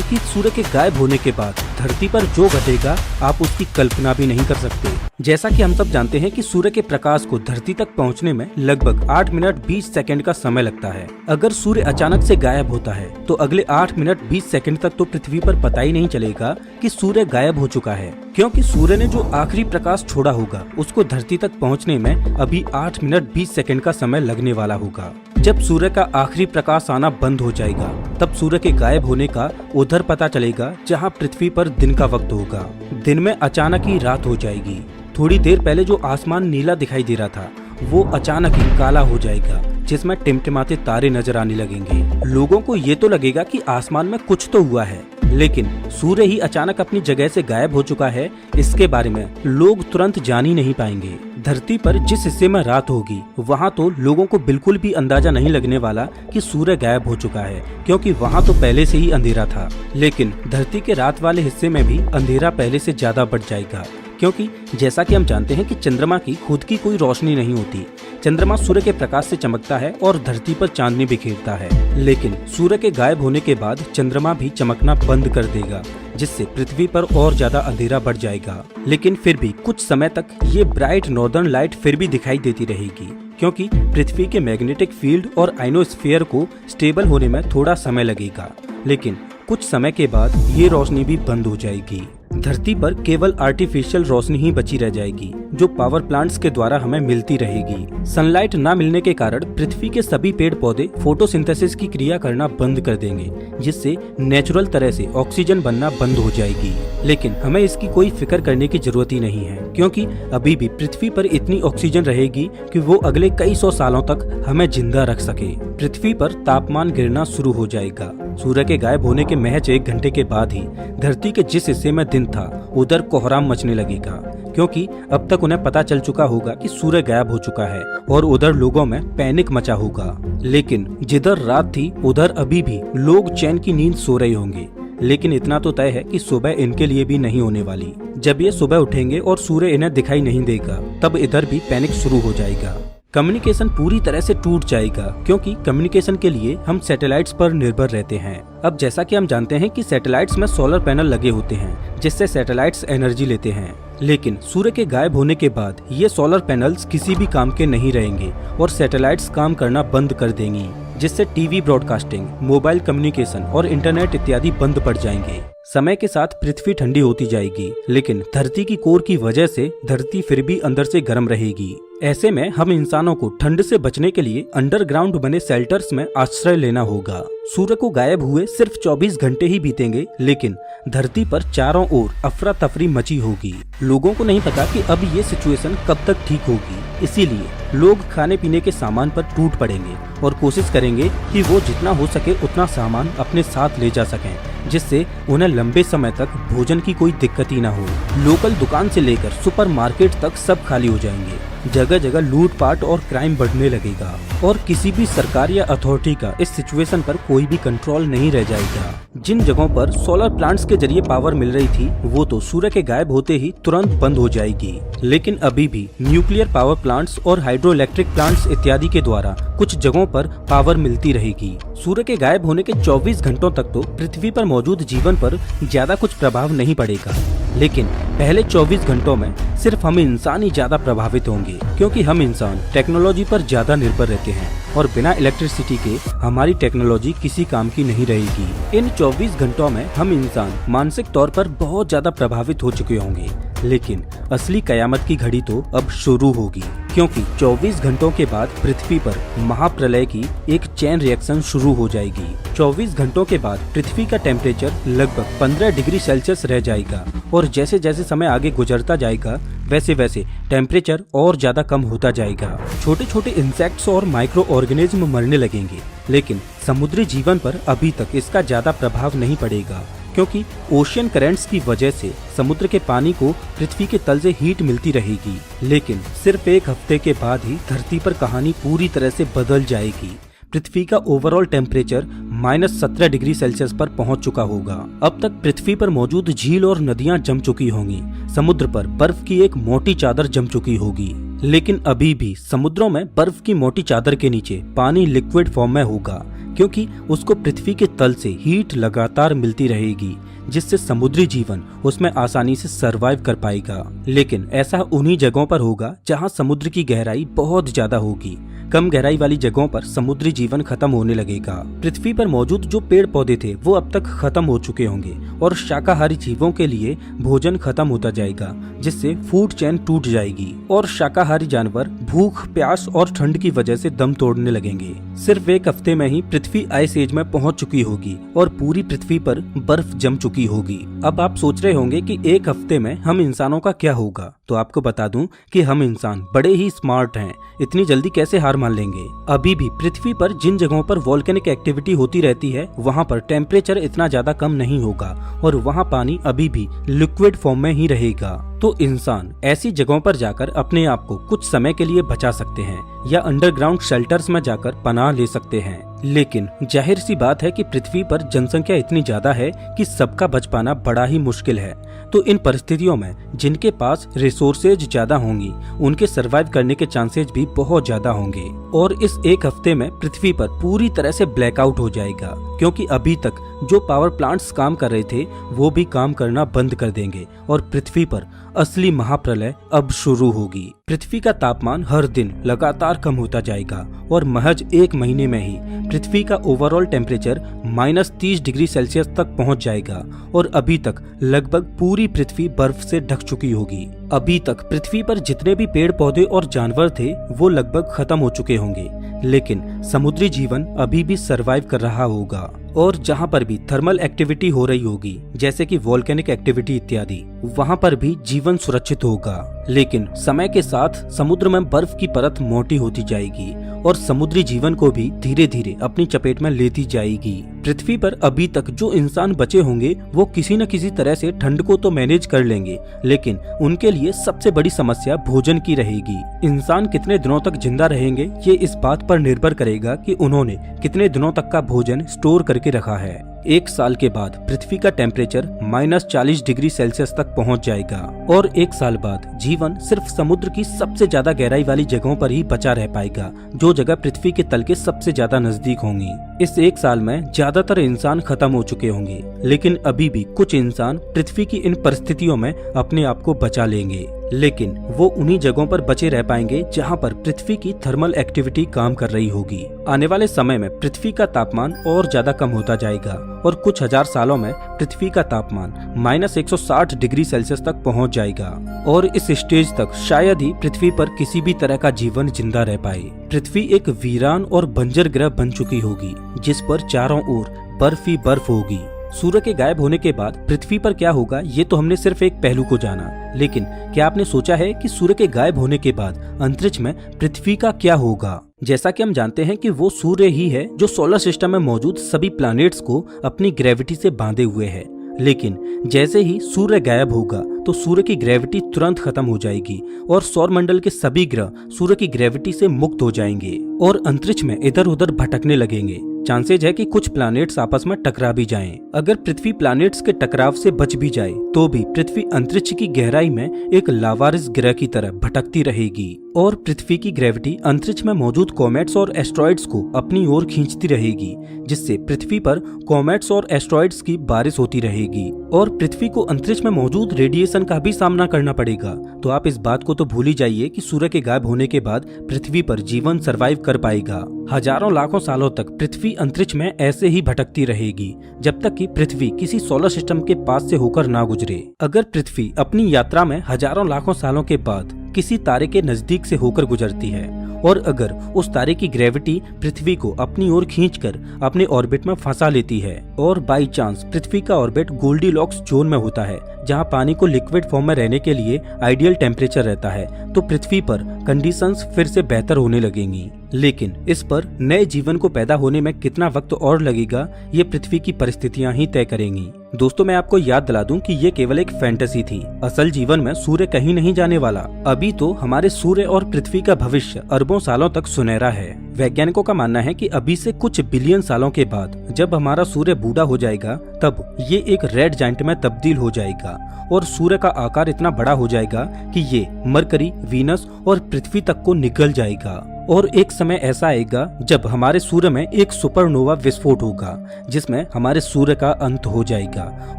कि सूर्य के गायब होने के बाद धरती पर जो घटेगा आप उसकी कल्पना भी नहीं कर सकते। जैसा कि हम सब जानते हैं कि सूर्य के प्रकाश को धरती तक पहुंचने में लगभग 8 मिनट 20 सेकंड का समय लगता है। अगर सूर्य अचानक से गायब होता है तो अगले 8 मिनट 20 सेकंड तक तो पृथ्वी पर पता ही नहीं चलेगा कि सूर्य गायब हो चुका है, क्योंकि सूर्य ने जो आखिरी प्रकाश छोड़ा होगा उसको धरती तक पहुँचने में अभी 8 मिनट 20 सेकंड का समय लगने वाला होगा। जब सूर्य का आखिरी प्रकाश आना बंद हो जाएगा तब सूर्य के गायब होने का उधर पता चलेगा जहां पृथ्वी पर दिन का वक्त होगा। दिन में अचानक ही रात हो जाएगी। थोड़ी देर पहले जो आसमान नीला दिखाई दे रहा था वो अचानक ही काला हो जाएगा, जिसमें टिमटिमाते तारे नजर आने लगेंगे। लोगों को ये तो लगेगा कि आसमान में कुछ तो हुआ है, लेकिन सूर्य ही अचानक अपनी जगह से गायब हो चुका है, इसके बारे में लोग तुरंत जान ही नहीं पाएंगे। धरती पर जिस हिस्से में रात होगी वहाँ तो लोगों को बिल्कुल भी अंदाजा नहीं लगने वाला कि सूर्य गायब हो चुका है, क्योंकि वहाँ तो पहले से ही अंधेरा था। लेकिन धरती के रात वाले हिस्से में भी अंधेरा पहले से ज्यादा बढ़ जाएगा, क्योंकि जैसा कि हम जानते हैं कि चंद्रमा की खुद की कोई रोशनी नहीं होती। चंद्रमा सूर्य के प्रकाश से चमकता है और धरती पर चांदनी बिखेरता है, लेकिन सूर्य के गायब होने के बाद चंद्रमा भी चमकना बंद कर देगा, जिससे पृथ्वी पर और ज्यादा अंधेरा बढ़ जाएगा। लेकिन फिर भी कुछ समय तक ये ब्राइट नॉर्दर्न लाइट फिर भी दिखाई देती रहेगी, क्योंकि पृथ्वी के मैग्नेटिक फील्ड और आइनोस्फीयर को स्टेबल होने में थोड़ा समय लगेगा। लेकिन कुछ समय के बाद ये रोशनी भी बंद हो जाएगी। धरती पर केवल आर्टिफिशियल रोशनी ही बची रह जाएगी, जो पावर प्लांट्स के द्वारा हमें मिलती रहेगी। सनलाइट ना मिलने के कारण पृथ्वी के सभी पेड़ पौधे फोटोसिंथेसिस की क्रिया करना बंद कर देंगे, जिससे नेचुरल तरह से ऑक्सीजन बनना बंद हो जाएगी। लेकिन हमें इसकी कोई फिक्र करने की जरूरत ही नहीं है, क्योंकि अभी भी पृथ्वी पर इतनी ऑक्सीजन रहेगी कि वो अगले कई सौ सालों तक हमें जिंदा रख सके। पृथ्वी पर तापमान गिरना शुरू हो जाएगा। सूर्य के गायब होने के महज 1 घंटे के बाद ही धरती के जिस हिस्से में दिन था उधर कोहराम मचने लगेगा, क्योंकि अब तक उन्हें पता चल चुका होगा कि सूर्य गायब हो चुका है और उधर लोगों में पैनिक मचा होगा। लेकिन जिधर रात थी उधर अभी भी लोग चैन की नींद सो रहे होंगे। लेकिन इतना तो तय है कि सुबह इनके लिए भी नहीं होने वाली। जब ये सुबह उठेंगे और सूर्य इन्हें दिखाई नहीं देगा तब इधर भी पैनिक शुरू हो जाएगा। कम्युनिकेशन पूरी तरह से टूट जाएगा, क्योंकि कम्युनिकेशन के लिए हम सैटेलाइट्स पर निर्भर रहते हैं। अब जैसा कि हम जानते हैं कि सैटेलाइट्स में सोलर पैनल लगे होते हैं, जिससे सैटेलाइट्स एनर्जी लेते हैं। लेकिन सूर्य के गायब होने के बाद ये सोलर पैनल्स किसी भी काम के नहीं रहेंगे और सैटेलाइट्स काम करना बंद कर देंगी, जिससे टीवी ब्रॉडकास्टिंग, मोबाइल कम्युनिकेशन और इंटरनेट इत्यादि बंद पड़ जाएंगे। समय के साथ पृथ्वी ठंडी होती जाएगी, लेकिन धरती की कोर की वजह से धरती फिर भी अंदर से गर्म रहेगी। ऐसे में हम इंसानों को ठंड से बचने के लिए अंडरग्राउंड बने शेल्टर्स में आश्रय लेना होगा। सूर्य को गायब हुए सिर्फ 24 घंटे ही बीतेंगे, लेकिन धरती पर चारों ओर अफरा तफरी मची होगी। लोगों को नहीं पता कि अब ये सिचुएशन कब तक ठीक होगी, इसीलिए लोग खाने पीने के सामान पर टूट पड़ेंगे और कोशिश करेंगे कि वो जितना हो सके उतना सामान अपने साथ ले जा सकें, जिससे उन्हें लंबे समय तक भोजन की कोई दिक्कत ही ना हो। लोकल दुकान से लेकर सुपरमार्केट तक सब खाली हो जाएंगे। जगह जगह लूटपाट और क्राइम बढ़ने लगेगा और किसी भी सरकार या अथॉरिटी का इस सिचुएशन पर कोई भी कंट्रोल नहीं रह जाएगा। जिन जगहों पर सोलर प्लांट्स के जरिए पावर मिल रही थी वो तो सूर्य के गायब होते ही तुरंत बंद हो जाएगी। लेकिन अभी भी न्यूक्लियर पावर प्लांट्स और हाइड्रो इलेक्ट्रिक प्लांट्स इत्यादि के द्वारा कुछ जगहों पर पावर मिलती रहेगी। सूर्य के गायब होने के 24 घंटों तक तो पृथ्वी पर मौजूद जीवन पर ज्यादा कुछ प्रभाव नहीं पड़ेगा, लेकिन पहले 24 घंटों में सिर्फ हम इंसान ही ज्यादा प्रभावित होंगे, क्योंकि हम इंसान टेक्नोलॉजी पर ज्यादा निर्भर रहते हैं और बिना इलेक्ट्रिसिटी के हमारी टेक्नोलॉजी किसी काम की नहीं रहेगी। इन 24 घंटों में हम इंसान मानसिक तौर पर बहुत ज्यादा प्रभावित हो चुके होंगे, लेकिन असली कयामत की घड़ी तो अब शुरू होगी, क्योंकि 24 घंटों के बाद पृथ्वी पर महाप्रलय की एक चेन रिएक्शन शुरू हो जाएगी। 24 घंटों के बाद पृथ्वी का टेम्परेचर लगभग 15 डिग्री सेल्सियस रह जाएगा और जैसे जैसे समय आगे गुजरता जाएगा वैसे वैसे टेम्परेचर और ज्यादा कम होता जाएगा। छोटे छोटे इंसेक्ट्स और माइक्रो ऑर्गेनिज्म मरने लगेंगे, लेकिन समुद्री जीवन पर अभी तक इसका ज्यादा प्रभाव नहीं पड़ेगा, क्योंकि ओशियन करंट्स की वजह से समुद्र के पानी को पृथ्वी के तल से हीट मिलती रहेगी। लेकिन सिर्फ 1 हफ्ते के बाद ही धरती पर कहानी पूरी तरह से बदल जाएगी। पृथ्वी का ओवरऑल टेम्परेचर -17 डिग्री सेल्सियस पर पहुंच चुका होगा। अब तक पृथ्वी पर मौजूद झील और नदियां जम चुकी होंगी। समुद्र पर बर्फ की एक मोटी चादर जम चुकी होगी, लेकिन अभी भी समुद्रों में बर्फ की मोटी चादर के नीचे पानी लिक्विड फॉर्म में होगा, क्योंकि उसको पृथ्वी के तल से हीट लगातार मिलती रहेगी, जिससे समुद्री जीवन उसमें आसानी से सरवाइव कर पाएगा। लेकिन ऐसा उन्हीं जगहों पर होगा जहां समुद्र की गहराई बहुत ज्यादा होगी। कम गहराई वाली जगहों पर समुद्री जीवन खत्म होने लगेगा। पृथ्वी पर मौजूद जो पेड़ पौधे थे वो अब तक खत्म हो चुके होंगे और शाकाहारी जीवों के लिए भोजन खत्म होता जाएगा, जिससे फूड चेन टूट जाएगी और शाकाहारी जानवर भूख, प्यास और ठंड की वजह से दम तोड़ने लगेंगे। सिर्फ एक हफ्ते में ही पृथ्वी आइस एज में पहुंच चुकी होगी और पूरी पृथ्वी पर बर्फ जम चुकी होगी। अब आप सोच रहे होंगे कि एक हफ्ते में हम इंसानों का क्या होगा, तो आपको बता दूं कि हम इंसान बड़े ही स्मार्ट हैं, इतनी जल्दी कैसे हार मान लेंगे। अभी भी पृथ्वी पर जिन जगहों पर वोल्केनिक एक्टिविटी होती रहती है वहां पर टेम्परेचर इतना ज्यादा कम नहीं होगा और वहां पानी अभी भी लिक्विड फॉर्म में ही रहेगा। तो इंसान ऐसी जगहों पर जाकर अपने आप को कुछ समय के लिए बचा सकते हैं या अंडरग्राउंड शेल्टर्स में जाकर पनाह ले सकते हैं। लेकिन जाहिर सी बात है कि पृथ्वी पर जनसंख्या इतनी ज्यादा है कि सबका बच पाना बड़ा ही मुश्किल है। तो इन परिस्थितियों में जिनके पास रिसोर्सेज ज्यादा होंगी उनके सरवाइव करने के चांसेस भी बहुत ज्यादा होंगे और इस एक हफ्ते में पृथ्वी पर पूरी तरह से ब्लैकआउट हो जाएगा, क्योंकि अभी तक जो पावर प्लांट्स काम कर रहे थे वो भी काम करना बंद कर देंगे और पृथ्वी पर असली महाप्रलय अब शुरू होगी। पृथ्वी का तापमान हर दिन लगातार कम होता जाएगा और महज एक महीने में ही पृथ्वी का ओवरऑल टेम्परेचर -30 डिग्री सेल्सियस तक पहुंच जाएगा और अभी तक लगभग पूरी पृथ्वी बर्फ से ढक चुकी होगी। अभी तक पृथ्वी पर जितने भी पेड़ पौधे और जानवर थे वो लगभग खत्म हो चुके होंगे, लेकिन समुद्री जीवन अभी भी सरवाइव कर रहा होगा और जहाँ पर भी थर्मल एक्टिविटी हो रही होगी जैसे कि वोल्केनिक एक्टिविटी इत्यादि, वहाँ पर भी जीवन सुरक्षित होगा। लेकिन समय के साथ समुद्र में बर्फ की परत मोटी होती जाएगी और समुद्री जीवन को भी धीरे धीरे अपनी चपेट में लेती जाएगी। पृथ्वी पर अभी तक जो इंसान बचे होंगे वो किसी न किसी तरह से ठंड को तो मैनेज कर लेंगे, लेकिन उनके लिए सबसे बड़ी समस्या भोजन की रहेगी। इंसान कितने दिनों तक जिंदा रहेंगे ये इस बात पर निर्भर करेगा कि उन्होंने कितने दिनों तक का भोजन स्टोर करके रखा है। एक साल के बाद पृथ्वी का टेम्परेचर -40 डिग्री सेल्सियस तक पहुंच जाएगा और एक साल बाद जीवन सिर्फ समुद्र की सबसे ज्यादा गहराई वाली जगहों पर ही बचा रह पाएगा, जो जगह पृथ्वी के तल के सबसे ज्यादा नजदीक होंगी। इस एक साल में ज्यादातर इंसान खत्म हो चुके होंगे, लेकिन अभी भी कुछ इंसान पृथ्वी की इन परिस्थितियों में अपने आप को बचा लेंगे। लेकिन वो उन्हीं जगहों पर बचे रह पाएंगे जहां पर पृथ्वी की थर्मल एक्टिविटी काम कर रही होगी। आने वाले समय में पृथ्वी का तापमान और ज्यादा कम होता जाएगा और कुछ हजार सालों में पृथ्वी का तापमान -160 डिग्री सेल्सियस तक पहुंच जाएगा और इस स्टेज तक शायद ही पृथ्वी पर किसी भी तरह का जीवन जिंदा रह पाए। पृथ्वी एक वीरान और बंजर ग्रह बन चुकी होगी जिस पर चारों ओर बर्फ ही बर्फ होगी। सूर्य के गायब होने के बाद पृथ्वी पर क्या होगा ये तो हमने सिर्फ एक पहलू को जाना, लेकिन क्या आपने सोचा है कि सूर्य के गायब होने के बाद अंतरिक्ष में पृथ्वी का क्या होगा? जैसा कि हम जानते हैं कि वो सूर्य ही है जो सोलर सिस्टम में मौजूद सभी प्लैनेट्स को अपनी ग्रेविटी से बांधे हुए है, लेकिन जैसे ही सूर्य गायब होगा तो सूर्य की ग्रेविटी तुरंत खत्म हो जाएगी और सौरमंडल के सभी ग्रह सूर्य की ग्रेविटी से मुक्त हो जाएंगे और अंतरिक्ष में इधर उधर भटकने लगेंगे। चांसेज है कि कुछ प्लैनेट्स आपस में टकरा भी जाएं। अगर पृथ्वी प्लैनेट्स के टकराव से बच भी जाए तो भी पृथ्वी अंतरिक्ष की गहराई में एक लावारिस ग्रह की तरह भटकती रहेगी और पृथ्वी की ग्रेविटी अंतरिक्ष में मौजूद कॉमेट्स और एस्ट्रॉइड्स को अपनी ओर खींचती रहेगी, जिससे पृथ्वी पर कॉमेट्स और एस्ट्रॉइड्स की बारिश होती रहेगी और पृथ्वी को अंतरिक्ष में मौजूद रेडिएशन का भी सामना करना पड़ेगा। तो आप इस बात को तो भूल ही जाइए कि सूर्य के गायब होने के बाद पृथ्वी पर जीवन सरवाइव कर पाएगा। हजारों लाखों सालों तक पृथ्वी अंतरिक्ष में ऐसे ही भटकती रहेगी जब तक कि पृथ्वी किसी सोलर सिस्टम के पास से होकर ना गुजरे। अगर पृथ्वी अपनी यात्रा में हजारों लाखों सालों के बाद किसी तारे के नजदीक से होकर गुजरती है और अगर उस तारे की ग्रेविटी पृथ्वी को अपनी ओर खींचकर अपने ऑर्बिट में फंसा लेती है और बाई चांस पृथ्वी का ऑर्बिट गोल्डीलॉक्स जोन में होता है जहां पानी को लिक्विड फॉर्म में रहने के लिए आइडियल टेम्परेचर रहता है, तो पृथ्वी पर कंडीशंस फिर से बेहतर होने लगेंगी। लेकिन इस पर नए जीवन को पैदा होने में कितना वक्त और लगेगा ये पृथ्वी की परिस्थितियां ही तय करेंगी। दोस्तों, मैं आपको याद दिला दूं कि ये केवल एक फैंटेसी थी। असल जीवन में सूर्य कहीं नहीं जाने वाला। अभी तो हमारे सूर्य और पृथ्वी का भविष्य अरबों सालों तक सुनहरा है। वैज्ञानिकों का मानना है कि अभी से कुछ बिलियन सालों के बाद जब हमारा सूर्य बूढ़ा हो जाएगा तब ये एक रेड जाइंट में तब्दील हो जाएगा और सूर्य का आकार इतना बड़ा हो जाएगा कि ये मरकरी, वीनस और पृथ्वी तक को निगल जाएगा और एक समय ऐसा आएगा जब हमारे सूर्य में एक सुपरनोवा विस्फोट होगा, जिसमें हमारे सूर्य का अंत हो जाएगा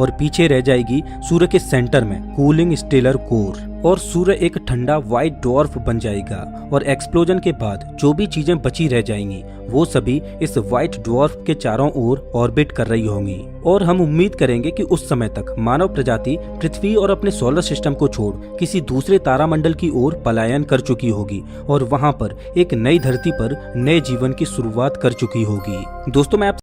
और पीछे रह जाएगी सूर्य के सेंटर में कूलिंग स्टेलर कोर, और सूर्य एक ठंडा व्हाइट ड्वार्फ बन जाएगा। और एक्सप्लोजन के बाद जो भी चीजें बची रह जाएंगी वो सभी इस व्हाइट ड्वार्फ के चारों ओर ऑर्बिट कर रही होंगी। और हम उम्मीद करेंगे कि उस समय तक मानव प्रजाति पृथ्वी और अपने सोलर सिस्टम को छोड़ किसी दूसरे तारामंडल की ओर पलायन कर चुकी होगी और वहां पर एक नई धरती पर नए जीवन की शुरुआत कर चुकी होगी। दोस्तों, मैं